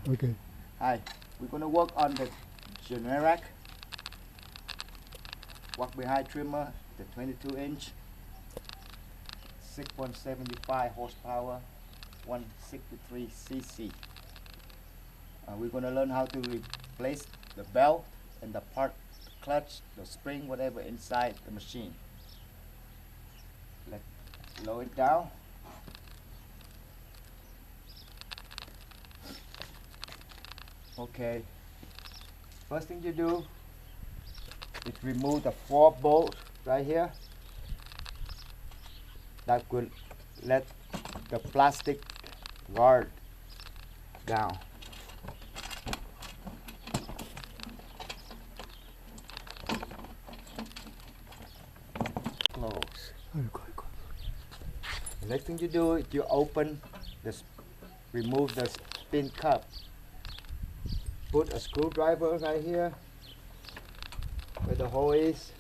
Okay. Hi, we're going to work on the Generac walk behind trimmer, the 22-inch, 6.75 horsepower, 163 cc. We're going to learn how to replace the belt and the part, the clutch, the spring, whatever inside the machine. Let's lower it down. Okay, first thing you do is remove the 4 bolts right here. That will let the plastic guard down. Close. The next thing you do is you open this, remove the spin cup. Put a screwdriver right here where the hole is.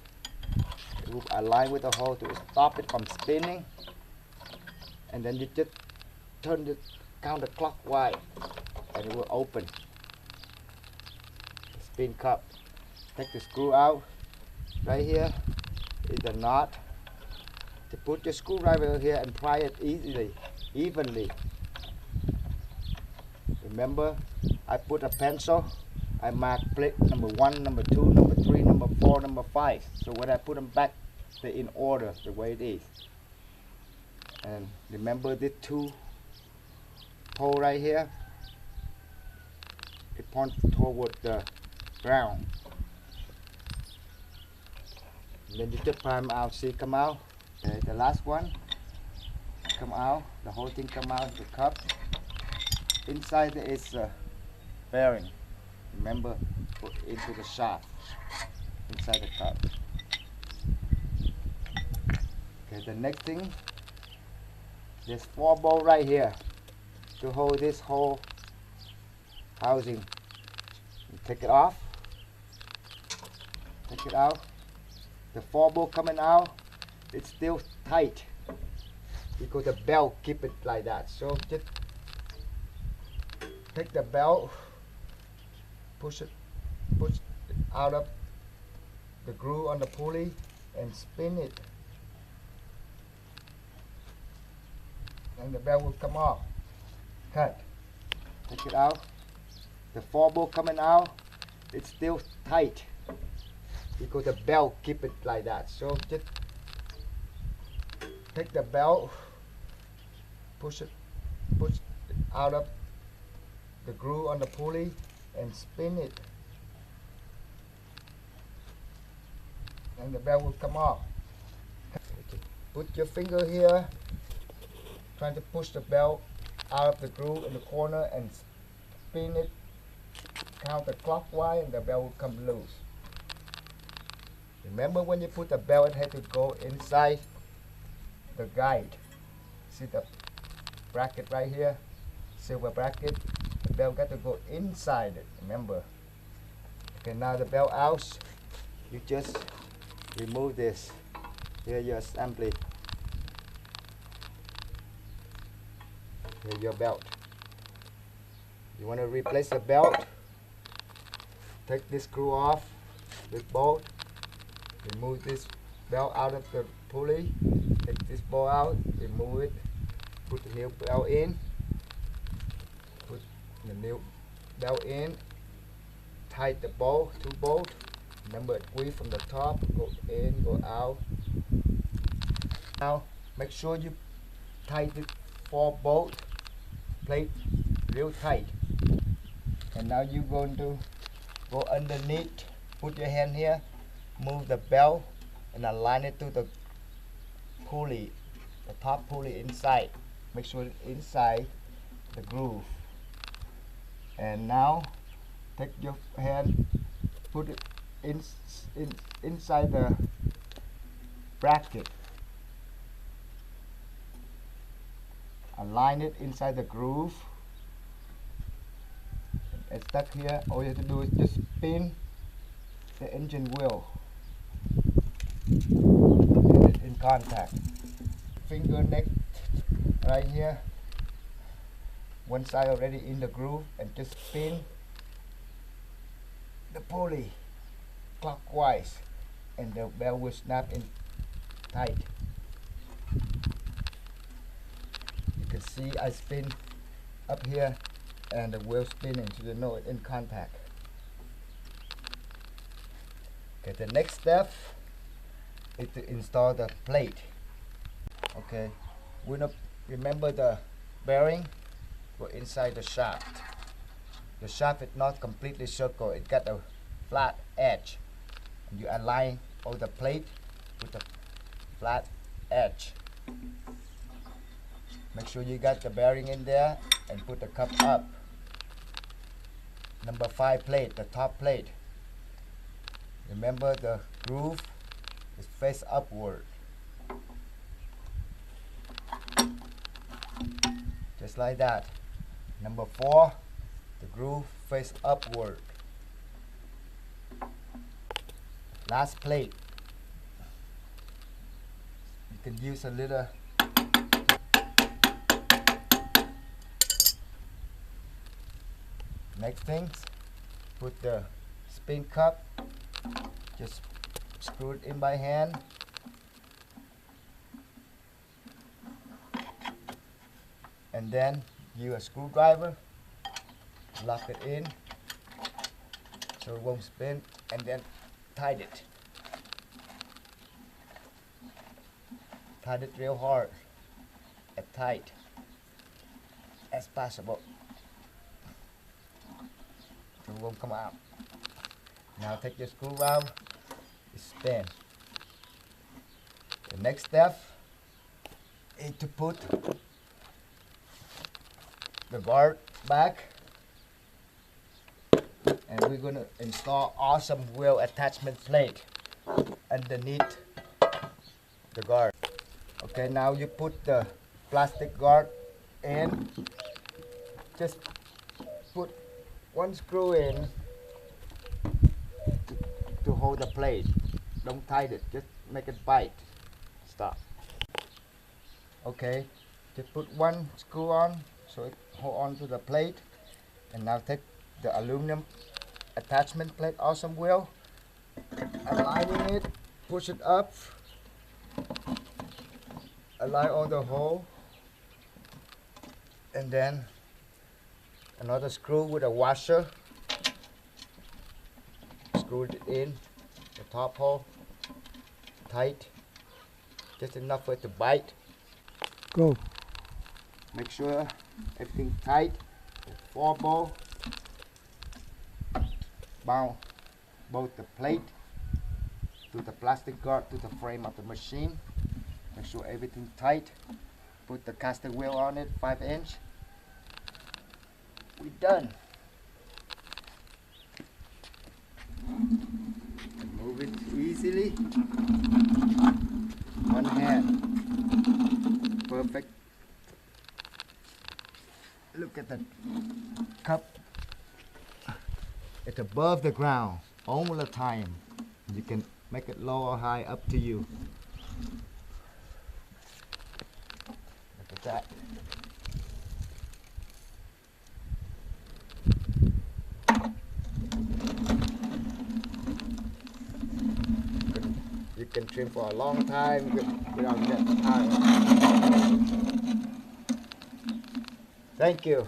You align with the hole to stop it from spinning, and then you just turn it counterclockwise and it will open the spin cup. Take the screw out right here is the knot. To put your screwdriver here and pry it evenly. Remember, I put a pencil. I mark plate number 1, number 2, number 3, number 4, number 5. So when I put them back, they're in order the way it is. And remember these 2 poles right here. It points toward the ground. And then you just pry them out. See, come out. Okay, the last one come out. The whole thing come out. The cup. Inside there is a bearing. Remember, put into the shaft inside the cup. Okay, the next thing, there's 4 bolts right here to hold this whole housing. You take it off. Take it out. The 4 bolts coming out, it's still tight because the belt keep it like that. So just take the belt, push it out of the groove on the pulley and spin it, and the belt will come off. Cut. Take it out. The 4 bolt coming out, it's still tight because the belt keep it like that. So just take the belt, push it out of the groove on the pulley and spin it, and the belt will come off. Put your finger here, trying to push the belt out of the groove in the corner and spin it counterclockwise, and the belt will come loose. Remember, when you put the belt, it has to go inside the guide. See the bracket right here, silver bracket. The belt got to go inside it, remember. Okay, now the belt out, you just remove this. Here your assembly. Here your belt. You want to replace the belt, take this screw off, this bolt, remove this belt out of the pulley, take this bolt out, remove it, put the new belt in, put the new belt in, tight the bolt, 2 bolts. Remember, squeeze from the top, go in, go out. Now make sure you tight the 4 bolt plate real tight. And now you're going to go underneath, put your hand here, move the belt and align it to the pulley, the top pulley inside. Make sure it's inside the groove. And now take your hand, put it inside the bracket. Align it inside the groove. It's stuck here. All you have to do is just spin the engine wheel. Get it in contact. Finger neck right here. one side already in the groove, and just spin the pulley clockwise, and the belt will snap in tight. You can see I spin up here and the wheel spinning, so you know it's in contact. Okay, the next step is to install the plate. Okay, we not remember the bearing go inside the shaft. The shaft is not completely circle, it got a flat edge. And you align all the plate with the flat edge. Make sure you got the bearing in there and put the cup up. Number 5 plate, the top plate. Remember the groove is face upward. Just like that. Number 4, the groove face upward. Last plate. You can use a little next things, put the spin cup, just screw it in by hand. And then use a screwdriver, lock it in so it won't spin, and then tight it. Tight it real hard and tight as possible. So it won't come out. Now take your screwdriver, spin. The next step is to put the guard back, and we're going to install awesome wheel attachment plate underneath the guard. Okay, now you put the plastic guard in. Just put one screw in to hold the plate. Don't tighten it, just make it bite. Stop. Okay, just put one screw on so it hold on to the plate. And now take the aluminum attachment plate awesome wheel, aligning it, push it up, align all the hole, and then another screw with a washer, screw it in the top hole, tight, just enough for it to bite. Go. Make sure everything tight. 4 ball, bound both the plate to the plastic guard to the frame of the machine. Make sure everything tight. Put the caster wheel on it, 5-inch. We're done. Move it easily. One hand. Perfect. Look at the cup. It's above the ground all the time. You can make it low or high, up to you. Look at that. You can trim for a long time without getting tired. Thank you.